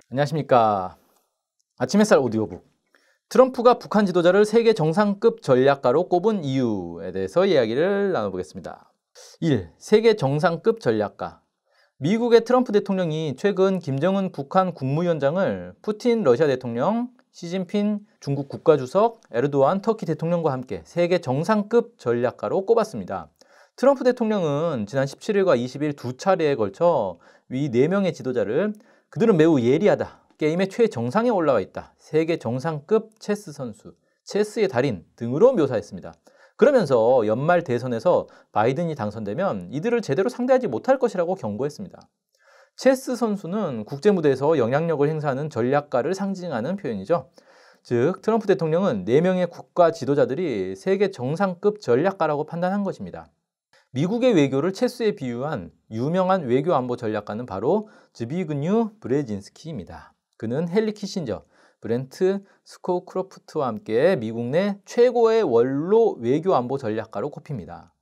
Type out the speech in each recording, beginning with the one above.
안녕하십니까. 아침 햇살 오디오북. 트럼프가 북한 지도자를 세계 정상급 전략가로 꼽은 이유에 대해서 이야기를 나눠보겠습니다. 1. 세계 정상급 전략가. 미국의 트럼프 대통령이 최근 김정은 북한 국무위원장을 푸틴 러시아 대통령, 시진핑 중국 국가주석, 에르도안 터키 대통령과 함께 세계 정상급 전략가로 꼽았습니다. 트럼프 대통령은 지난 17일과 20일 두 차례에 걸쳐 이 4명의 지도자를 그들은 매우 예리하다, 게임의 최정상에 올라와 있다, 세계 정상급 체스 선수, 체스의 달인 등으로 묘사했습니다. 그러면서 연말 대선에서 바이든이 당선되면 이들을 제대로 상대하지 못할 것이라고 경고했습니다. 체스 선수는 국제 무대에서 영향력을 행사하는 전략가를 상징하는 표현이죠. 즉, 트럼프 대통령은 4명의 국가 지도자들이 세계 정상급 전략가라고 판단한 것입니다. 미국의 외교를 체스에 비유한 유명한 외교 안보 전략가는 바로 즈비그뉴 브레진스키입니다. 그는 헨리 키신저, 브렌트 스코크로프트와 함께 미국 내 최고의 원로 외교 안보 전략가로 꼽힙니다.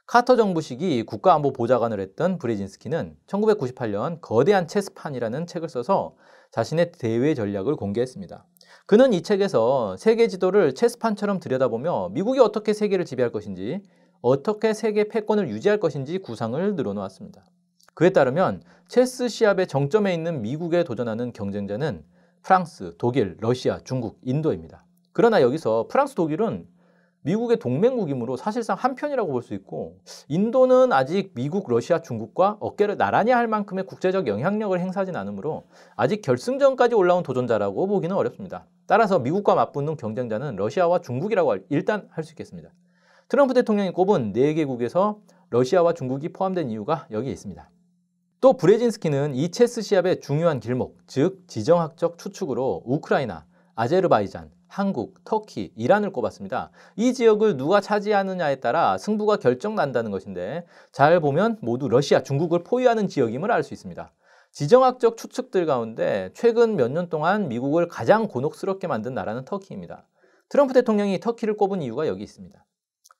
카터 정부 시기 국가안보 보좌관을 했던 브레진스키는 1998년 거대한 체스판이라는 책을 써서 자신의 대외 전략을 공개했습니다. 그는 이 책에서 세계 지도를 체스판처럼 들여다보며 미국이 어떻게 세계를 지배할 것인지, 어떻게 세계 패권을 유지할 것인지 구상을 늘어놓았습니다. 그에 따르면 체스 시합의 정점에 있는 미국에 도전하는 경쟁자는 프랑스, 독일, 러시아, 중국, 인도입니다. 그러나 여기서 프랑스, 독일은 미국의 동맹국이므로 사실상 한편이라고 볼 수 있고, 인도는 아직 미국, 러시아, 중국과 어깨를 나란히 할 만큼의 국제적 영향력을 행사하진 않으므로 아직 결승전까지 올라온 도전자라고 보기는 어렵습니다. 따라서 미국과 맞붙는 경쟁자는 러시아와 중국이라고 일단 할 수 있겠습니다. 트럼프 대통령이 꼽은 4개국에서 러시아와 중국이 포함된 이유가 여기에 있습니다. 또 브레진스키는 이 체스 시합의 중요한 길목, 즉 지정학적 추측으로 우크라이나, 아제르바이잔, 한국, 터키, 이란을 꼽았습니다. 이 지역을 누가 차지하느냐에 따라 승부가 결정난다는 것인데, 잘 보면 모두 러시아, 중국을 포위하는 지역임을 알 수 있습니다. 지정학적 추측들 가운데 최근 몇 년 동안 미국을 가장 곤혹스럽게 만든 나라는 터키입니다. 트럼프 대통령이 터키를 꼽은 이유가 여기 있습니다.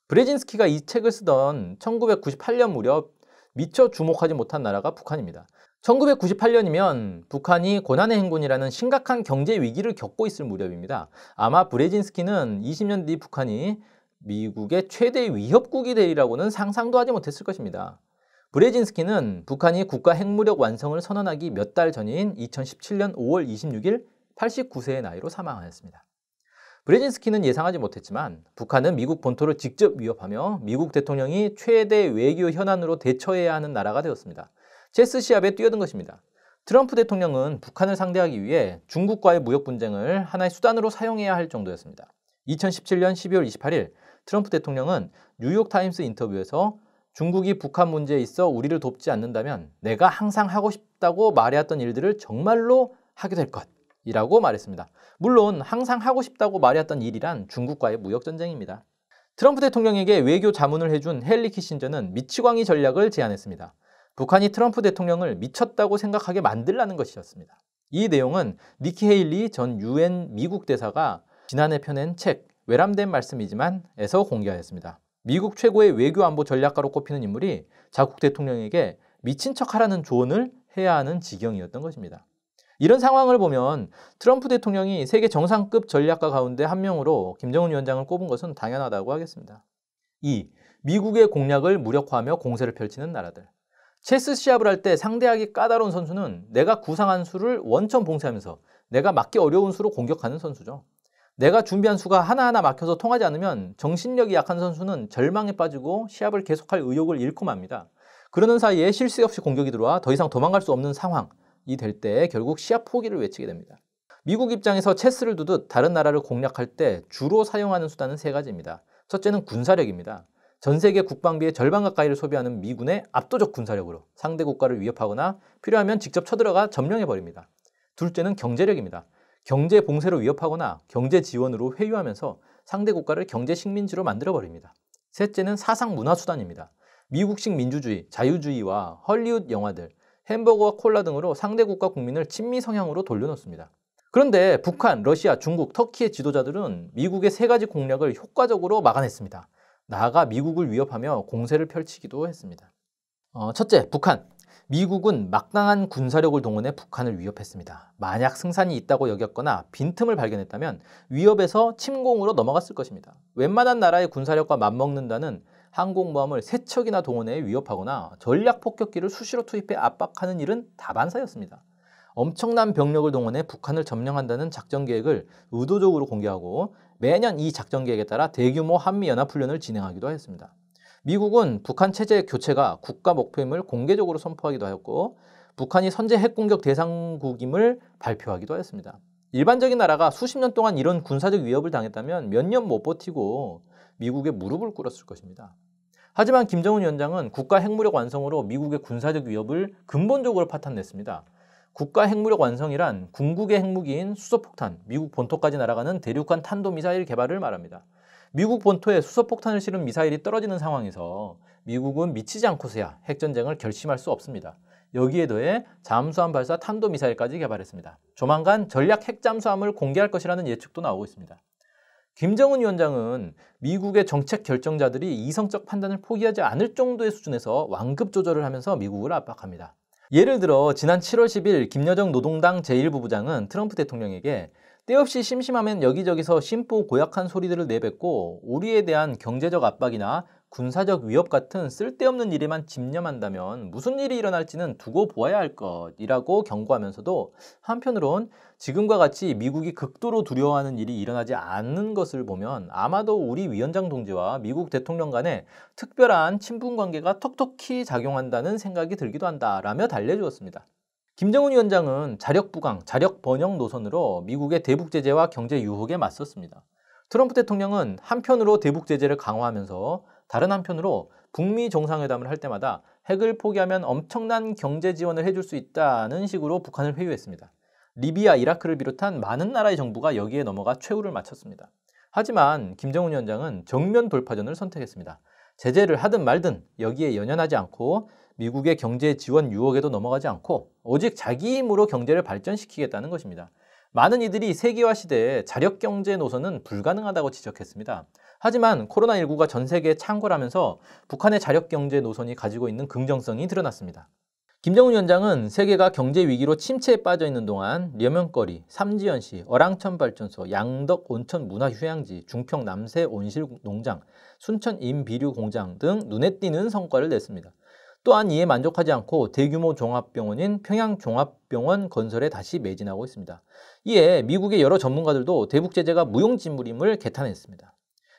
브레진스키가 이 책을 쓰던 1998년 무렵 미처 주목하지 못한 나라가 북한입니다. 1998년이면 북한이 고난의 행군이라는 심각한 경제 위기를 겪고 있을 무렵입니다. 아마 브레진스키는 20년 뒤 북한이 미국의 최대 위협국이 되리라고는 상상도 하지 못했을 것입니다. 브레진스키는 북한이 국가 핵무력 완성을 선언하기 몇 달 전인 2017년 5월 26일 89세의 나이로 사망하였습니다. 브레진스키는 예상하지 못했지만 북한은 미국 본토를 직접 위협하며 미국 대통령이 최대 외교 현안으로 대처해야 하는 나라가 되었습니다. 체스 시합에 뛰어든 것입니다. 트럼프 대통령은 북한을 상대하기 위해 중국과의 무역 분쟁을 하나의 수단으로 사용해야 할 정도였습니다. 2017년 12월 28일 트럼프 대통령은 뉴욕타임스 인터뷰에서 중국이 북한 문제에 있어 우리를 돕지 않는다면 내가 항상 하고 싶다고 말해왔던 일들을 정말로 하게 될 것이라고 말했습니다. 물론 항상 하고 싶다고 말해왔던 일이란 중국과의 무역전쟁입니다. 트럼프 대통령에게 외교 자문을 해준 헨리 키신저는 미치광이 전략을 제안했습니다. 북한이 트럼프 대통령을 미쳤다고 생각하게 만들라는 것이었습니다. 이 내용은 니키 헤일리 전 UN 미국 대사가 지난해 펴낸 책 외람된 말씀이지만 에서 공개하였습니다. 미국 최고의 외교 안보 전략가로 꼽히는 인물이 자국 대통령에게 미친 척하라는 조언을 해야 하는 지경이었던 것입니다. 이런 상황을 보면 트럼프 대통령이 세계 정상급 전략가 가운데 한 명으로 김정은 위원장을 꼽은 것은 당연하다고 하겠습니다. 2. 미국의 공략을 무력화하며 공세를 펼치는 나라들. 체스 시합을 할 때 상대하기 까다로운 선수는 내가 구상한 수를 원천 봉쇄하면서 내가 막기 어려운 수로 공격하는 선수죠. 내가 준비한 수가 하나하나 막혀서 통하지 않으면 정신력이 약한 선수는 절망에 빠지고 시합을 계속할 의욕을 잃고 맙니다. 그러는 사이에 쉴 새 없이 공격이 들어와 더 이상 도망갈 수 없는 상황이 될 때 결국 시합 포기를 외치게 됩니다. 미국 입장에서 체스를 두듯 다른 나라를 공략할 때 주로 사용하는 수단은 3가지입니다. 첫째는 군사력입니다. 전 세계 국방비의 절반 가까이를 소비하는 미군의 압도적 군사력으로 상대 국가를 위협하거나 필요하면 직접 쳐들어가 점령해버립니다. 둘째는 경제력입니다. 경제 봉쇄로 위협하거나 경제 지원으로 회유하면서 상대 국가를 경제 식민지로 만들어버립니다. 셋째는 사상 문화 수단입니다. 미국식 민주주의, 자유주의와 헐리우드 영화들, 햄버거와 콜라 등으로 상대 국가 국민을 친미 성향으로 돌려놓습니다. 그런데 북한, 러시아, 중국, 터키의 지도자들은 미국의 3가지 공략을 효과적으로 막아냈습니다. 나아가 미국을 위협하며 공세를 펼치기도 했습니다. 첫째, 북한. 미국은 막강한 군사력을 동원해 북한을 위협했습니다. 만약 승산이 있다고 여겼거나 빈틈을 발견했다면 위협에서 침공으로 넘어갔을 것입니다. 웬만한 나라의 군사력과 맞먹는다는 항공모함을 3척이나 동원해 위협하거나 전략폭격기를 수시로 투입해 압박하는 일은 다반사였습니다. 엄청난 병력을 동원해 북한을 점령한다는 작전 계획을 의도적으로 공개하고 매년 이 작전 계획에 따라 대규모 한미연합훈련을 진행하기도 하였습니다. 미국은 북한 체제 교체가 국가 목표임을 공개적으로 선포하기도 하였고 북한이 선제 핵공격 대상국임을 발표하기도 하였습니다. 일반적인 나라가 수십 년 동안 이런 군사적 위협을 당했다면 몇 년 못 버티고 미국에 무릎을 꿇었을 것입니다. 하지만 김정은 위원장은 국가 핵무력 완성으로 미국의 군사적 위협을 근본적으로 파탄냈습니다. 국가 핵무력 완성이란 궁극의 핵무기인 수소폭탄, 미국 본토까지 날아가는 대륙간 탄도미사일 개발을 말합니다. 미국 본토에 수소폭탄을 실은 미사일이 떨어지는 상황에서 미국은 미치지 않고서야 핵전쟁을 결심할 수 없습니다. 여기에 더해 잠수함 발사 탄도미사일까지 개발했습니다. 조만간 전략 핵잠수함을 공개할 것이라는 예측도 나오고 있습니다. 김정은 위원장은 미국의 정책 결정자들이 이성적 판단을 포기하지 않을 정도의 수준에서 완급 조절을 하면서 미국을 압박합니다. 예를 들어 지난 7월 10일 김여정 노동당 제1부부장은 트럼프 대통령에게 때없이 심심하면 여기저기서 심보 고약한 소리들을 내뱉고 우리에 대한 경제적 압박이나 군사적 위협 같은 쓸데없는 일에만 집념한다면 무슨 일이 일어날지는 두고 보아야 할 것이라고 경고하면서도 한편으론 지금과 같이 미국이 극도로 두려워하는 일이 일어나지 않는 것을 보면 아마도 우리 위원장 동지와 미국 대통령 간에 특별한 친분 관계가 톡톡히 작용한다는 생각이 들기도 한다라며 달래주었습니다. 김정은 위원장은 자력 부강, 자력 번영 노선으로 미국의 대북 제재와 경제 유혹에 맞섰습니다. 트럼프 대통령은 한편으로 대북 제재를 강화하면서 다른 한편으로 북미 정상회담을 할 때마다 핵을 포기하면 엄청난 경제 지원을 해줄 수 있다는 식으로 북한을 회유했습니다. 리비아, 이라크를 비롯한 많은 나라의 정부가 여기에 넘어가 최후를 마쳤습니다. 하지만 김정은 위원장은 정면 돌파전을 선택했습니다. 제재를 하든 말든 여기에 연연하지 않고 미국의 경제 지원 유혹에도 넘어가지 않고 오직 자기 힘으로 경제를 발전시키겠다는 것입니다. 많은 이들이 세계화 시대에 자력 경제 노선은 불가능하다고 지적했습니다. 하지만 코로나19가 전 세계에 창궐하면서 북한의 자력 경제 노선이 가지고 있는 긍정성이 드러났습니다. 김정은 위원장은 세계가 경제 위기로 침체에 빠져 있는 동안 려명거리, 삼지연시, 어랑천 발전소, 양덕 온천 문화휴양지, 중평 남새 온실 농장, 순천 임비료 공장 등 눈에 띄는 성과를 냈습니다. 또한 이에 만족하지 않고 대규모 종합병원인 평양종합병원 건설에 다시 매진하고 있습니다. 이에 미국의 여러 전문가들도 대북 제재가 무용지물임을 개탄했습니다.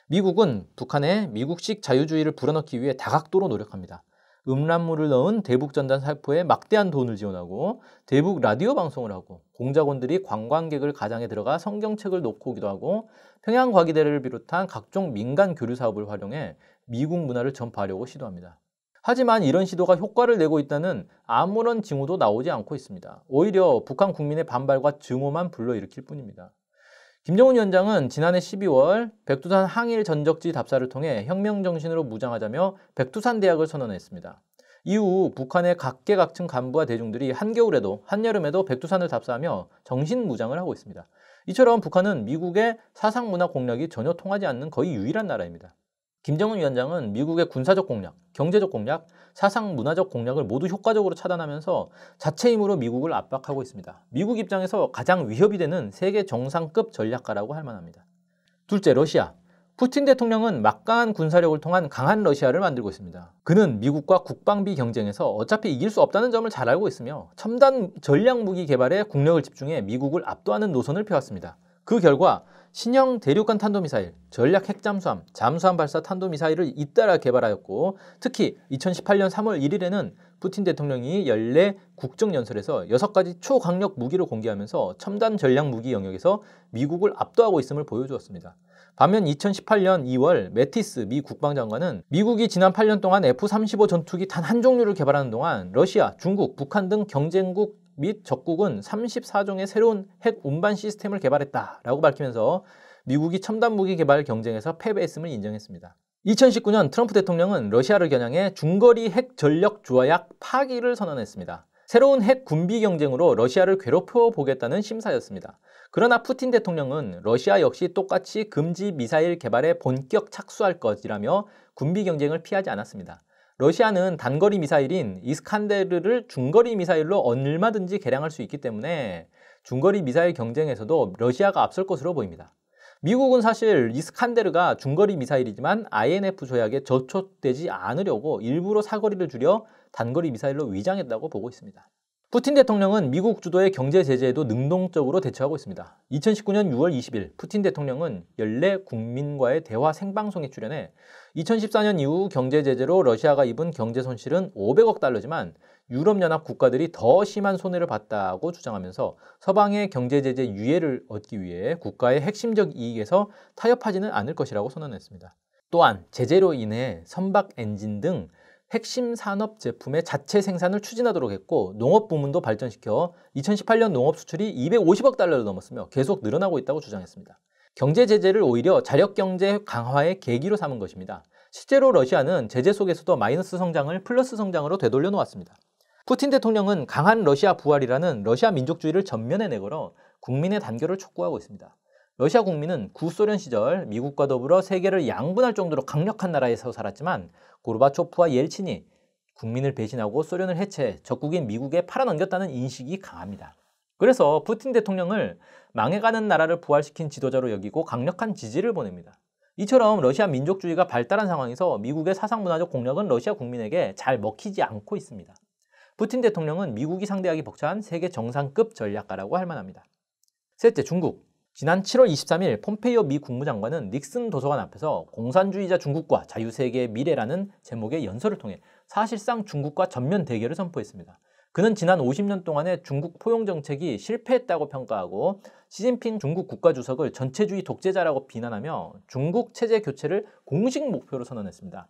미국은 북한에 미국식 자유주의를 불어넣기 위해 다각도로 노력합니다. 음란물을 넣은 대북 전단 살포에 막대한 돈을 지원하고 대북 라디오 방송을 하고 공작원들이 관광객을 가장에 들어가 성경책을 놓고 오기도 하고 평양과기대를 비롯한 각종 민간 교류 사업을 활용해 미국 문화를 전파하려고 시도합니다. 하지만 이런 시도가 효과를 내고 있다는 아무런 징후도 나오지 않고 있습니다. 오히려 북한 국민의 반발과 증오만 불러일으킬 뿐입니다. 김정은 위원장은 지난해 12월 백두산 항일 전적지 답사를 통해 혁명정신으로 무장하자며 백두산 대학을 선언했습니다. 이후 북한의 각계각층 간부와 대중들이 한겨울에도 한여름에도 백두산을 답사하며 정신무장을 하고 있습니다. 이처럼 북한은 미국의 사상문화 공략이 전혀 통하지 않는 거의 유일한 나라입니다. 김정은 위원장은 미국의 군사적 공략, 경제적 공략, 사상 문화적 공략을 모두 효과적으로 차단하면서 자체 힘으로 미국을 압박하고 있습니다. 미국 입장에서 가장 위협이 되는 세계 정상급 전략가라고 할 만합니다. 둘째, 러시아. 푸틴 대통령은 막강한 군사력을 통한 강한 러시아를 만들고 있습니다. 그는 미국과 국방비 경쟁에서 어차피 이길 수 없다는 점을 잘 알고 있으며 첨단 전략무기 개발에 국력을 집중해 미국을 압도하는 노선을 펴왔습니다. 그 결과 신형 대륙간 탄도미사일, 전략 핵잠수함, 잠수함 발사 탄도미사일을 잇따라 개발하였고 특히 2018년 3월 1일에는 푸틴 대통령이 연례 국정연설에서 6가지 초강력 무기를 공개하면서 첨단 전략무기 영역에서 미국을 압도하고 있음을 보여주었습니다. 반면 2018년 2월 매티스 미 국방장관은 미국이 지난 8년 동안 F-35 전투기 단 한 종류를 개발하는 동안 러시아, 중국, 북한 등 경쟁국 및 적국은 34종의 새로운 핵 운반 시스템을 개발했다라고 밝히면서 미국이 첨단 무기 개발 경쟁에서 패배했음을 인정했습니다. 2019년 트럼프 대통령은 러시아를 겨냥해 중거리 핵 전력 조약 파기를 선언했습니다. 새로운 핵 군비 경쟁으로 러시아를 괴롭혀 보겠다는 심사였습니다. 그러나 푸틴 대통령은 러시아 역시 똑같이 금지 미사일 개발에 본격 착수할 것이라며 군비 경쟁을 피하지 않았습니다. 러시아는 단거리 미사일인 이스칸데르를 중거리 미사일로 얼마든지 개량할 수 있기 때문에 중거리 미사일 경쟁에서도 러시아가 앞설 것으로 보입니다. 미국은 사실 이스칸데르가 중거리 미사일이지만 INF 조약에 저촉되지 않으려고 일부러 사거리를 줄여 단거리 미사일로 위장했다고 보고 있습니다. 푸틴 대통령은 미국 주도의 경제 제재에도 능동적으로 대처하고 있습니다. 2019년 6월 20일 푸틴 대통령은 연례 국민과의 대화 생방송에 출연해 2014년 이후 경제 제재로 러시아가 입은 경제 손실은 500억 달러지만 유럽연합 국가들이 더 심한 손해를 봤다고 주장하면서 서방의 경제 제재 유예를 얻기 위해 국가의 핵심적 이익에서 타협하지는 않을 것이라고 선언했습니다. 또한 제재로 인해 선박 엔진 등 핵심 산업 제품의 자체 생산을 추진하도록 했고 농업 부문도 발전시켜 2018년 농업 수출이 250억 달러를 넘었으며 계속 늘어나고 있다고 주장했습니다. 경제 제재를 오히려 자력 경제 강화의 계기로 삼은 것입니다. 실제로 러시아는 제재 속에서도 마이너스 성장을 플러스 성장으로 되돌려 놓았습니다. 푸틴 대통령은 강한 러시아 부활이라는 러시아 민족주의를 전면에 내걸어 국민의 단결을 촉구하고 있습니다. 러시아 국민은 구소련 시절 미국과 더불어 세계를 양분할 정도로 강력한 나라에서 살았지만 고르바초프와 옐친이 국민을 배신하고 소련을 해체해 적국인 미국에 팔아넘겼다는 인식이 강합니다. 그래서 푸틴 대통령을 망해가는 나라를 부활시킨 지도자로 여기고 강력한 지지를 보냅니다. 이처럼 러시아 민족주의가 발달한 상황에서 미국의 사상문화적 공력은 러시아 국민에게 잘 먹히지 않고 있습니다. 푸틴 대통령은 미국이 상대하기 벅찬 세계 정상급 전략가라고 할 만합니다. 셋째, 중국. 지난 7월 23일 폼페이오 미 국무장관은 닉슨 도서관 앞에서 공산주의자 중국과 자유세계의 미래라는 제목의 연설을 통해 사실상 중국과 전면 대결을 선포했습니다. 그는 지난 50년 동안의 중국 포용 정책이 실패했다고 평가하고 시진핑 중국 국가주석을 전체주의 독재자라고 비난하며 중국 체제 교체를 공식 목표로 선언했습니다.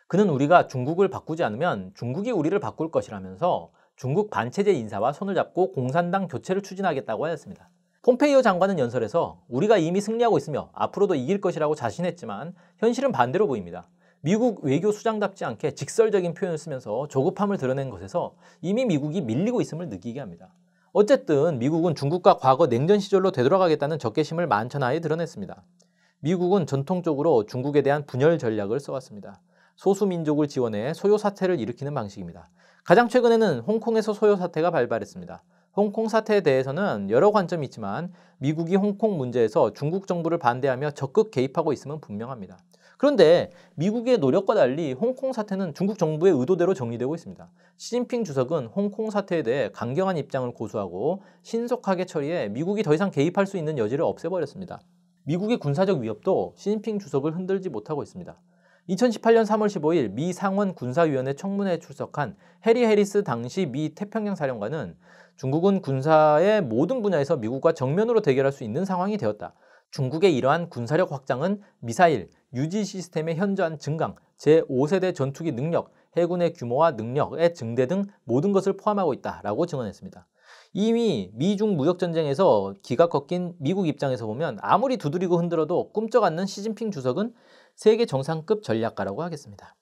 그는 우리가 중국을 바꾸지 않으면 중국이 우리를 바꿀 것이라면서 중국 반체제 인사와 손을 잡고 공산당 교체를 추진하겠다고 하였습니다. 폼페이오 장관은 연설에서 우리가 이미 승리하고 있으며 앞으로도 이길 것이라고 자신했지만 현실은 반대로 보입니다. 미국 외교 수장답지 않게 직설적인 표현을 쓰면서 조급함을 드러낸 것에서 이미 미국이 밀리고 있음을 느끼게 합니다. 어쨌든 미국은 중국과 과거 냉전 시절로 되돌아가겠다는 적개심을 만천하에 드러냈습니다. 미국은 전통적으로 중국에 대한 분열 전략을 써왔습니다. 소수민족을 지원해 소요 사태를 일으키는 방식입니다. 가장 최근에는 홍콩에서 소요 사태가 발발했습니다. 홍콩 사태에 대해서는 여러 관점이 있지만 미국이 홍콩 문제에서 중국 정부를 반대하며 적극 개입하고 있음은 분명합니다. 그런데 미국의 노력과 달리 홍콩 사태는 중국 정부의 의도대로 정리되고 있습니다. 시진핑 주석은 홍콩 사태에 대해 강경한 입장을 고수하고 신속하게 처리해 미국이 더 이상 개입할 수 있는 여지를 없애버렸습니다. 미국의 군사적 위협도 시진핑 주석을 흔들지 못하고 있습니다. 2018년 3월 15일 미 상원 군사위원회 청문회에 출석한 해리 해리스 당시 미 태평양 사령관은 중국은 군사의 모든 분야에서 미국과 정면으로 대결할 수 있는 상황이 되었다. 중국의 이러한 군사력 확장은 미사일, 유지 시스템의 현저한 증강, 제5세대 전투기 능력, 해군의 규모와 능력의 증대 등 모든 것을 포함하고 있다라고 증언했습니다. 이미 미중 무역전쟁에서 기가 꺾인 미국 입장에서 보면 아무리 두드리고 흔들어도 꿈쩍 않는 시진핑 주석은 세계 정상급 전략가라고 하겠습니다.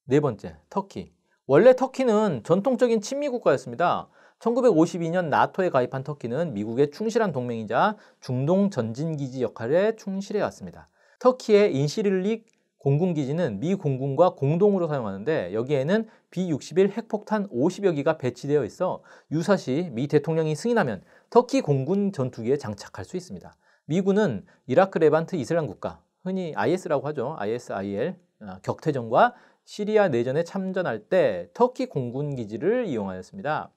네 번째, 터키. 원래 터키는 전통적인 친미 국가였습니다. 1952년 나토에 가입한 터키는 미국의 충실한 동맹이자 중동 전진기지 역할에 충실해 왔습니다. 터키의 인시릴릭 공군기지는 미 공군과 공동으로 사용하는데 여기에는 B-61 핵폭탄 50여 기가 배치되어 있어 유사시 미 대통령이 승인하면 터키 공군 전투기에 장착할 수 있습니다. 미군은 이라크 레반트 이슬람 국가, 흔히 IS라고 하죠. ISIL, 격퇴전과 시리아 내전에 참전할 때 터키 공군기지를 이용하였습니다.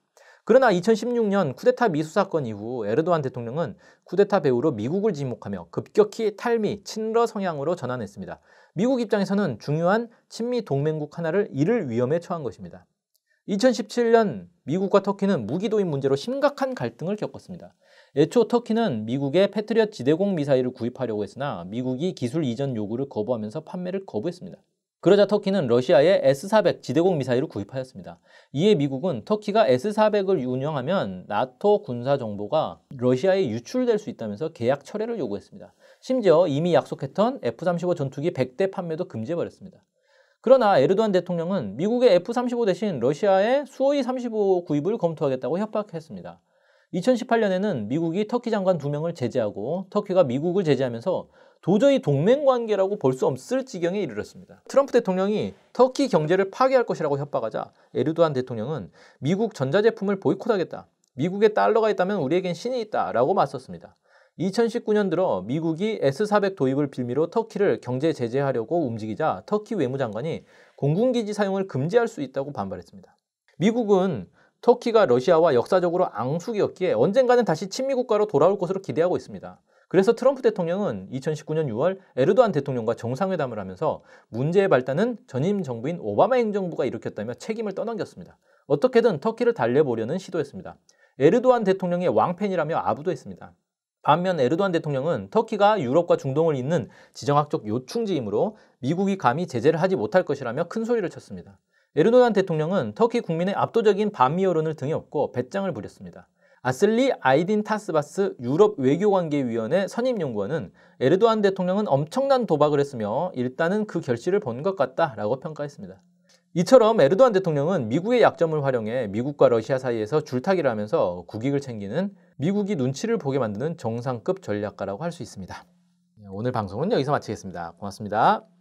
그러나 2016년 쿠데타 미수 사건 이후 에르도안 대통령은 쿠데타 배후로 미국을 지목하며 급격히 탈미, 친러 성향으로 전환했습니다. 미국 입장에서는 중요한 친미 동맹국 하나를 잃을 위험에 처한 것입니다. 2017년 미국과 터키는 무기 도입 문제로 심각한 갈등을 겪었습니다. 애초 터키는 미국의 패트리엇 지대공 미사일을 구입하려고 했으나 미국이 기술 이전 요구를 거부하면서 판매를 거부했습니다. 그러자 터키는 러시아의 S-400 지대공 미사일을 구입하였습니다. 이에 미국은 터키가 S-400을 운영하면 나토 군사 정보가 러시아에 유출될 수 있다면서 계약 철회를 요구했습니다. 심지어 이미 약속했던 F-35 전투기 100대 판매도 금지해버렸습니다. 그러나 에르도안 대통령은 미국의 F-35 대신 러시아의 수호이 35 구입을 검토하겠다고 협박했습니다. 2018년에는 미국이 터키 장관 2명을 제재하고 터키가 미국을 제재하면서 도저히 동맹관계라고 볼 수 없을 지경에 이르렀습니다. 트럼프 대통령이 터키 경제를 파괴할 것이라고 협박하자 에르도안 대통령은 미국 전자제품을 보이콧하겠다. 미국에 달러가 있다면 우리에겐 신이 있다 라고 맞섰습니다. 2019년 들어 미국이 S-400 도입을 빌미로 터키를 경제 제재하려고 움직이자 터키 외무장관이 공군기지 사용을 금지할 수 있다고 반발했습니다. 미국은 터키가 러시아와 역사적으로 앙숙이었기에 언젠가는 다시 친미국가로 돌아올 것으로 기대하고 있습니다. 그래서 트럼프 대통령은 2019년 6월 에르도안 대통령과 정상회담을 하면서 문제의 발단은 전임 정부인 오바마 행정부가 일으켰다며 책임을 떠넘겼습니다. 어떻게든 터키를 달래보려는 시도였습니다. 에르도안 대통령의 왕팬이라며 아부도했습니다. 반면 에르도안 대통령은 터키가 유럽과 중동을 잇는 지정학적 요충지이므로 미국이 감히 제재를 하지 못할 것이라며 큰 소리를 쳤습니다. 에르도안 대통령은 터키 국민의 압도적인 반미 여론을 등에 업고 배짱을 부렸습니다. 아슬리 아이딘 타스바스 유럽 외교관계위원회 선임연구원은 에르도안 대통령은 엄청난 도박을 했으며 일단은 그 결실을 본 것 같다라고 평가했습니다. 이처럼 에르도안 대통령은 미국의 약점을 활용해 미국과 러시아 사이에서 줄타기를 하면서 국익을 챙기는 미국이 눈치를 보게 만드는 정상급 전략가라고 할 수 있습니다. 오늘 방송은 여기서 마치겠습니다. 고맙습니다.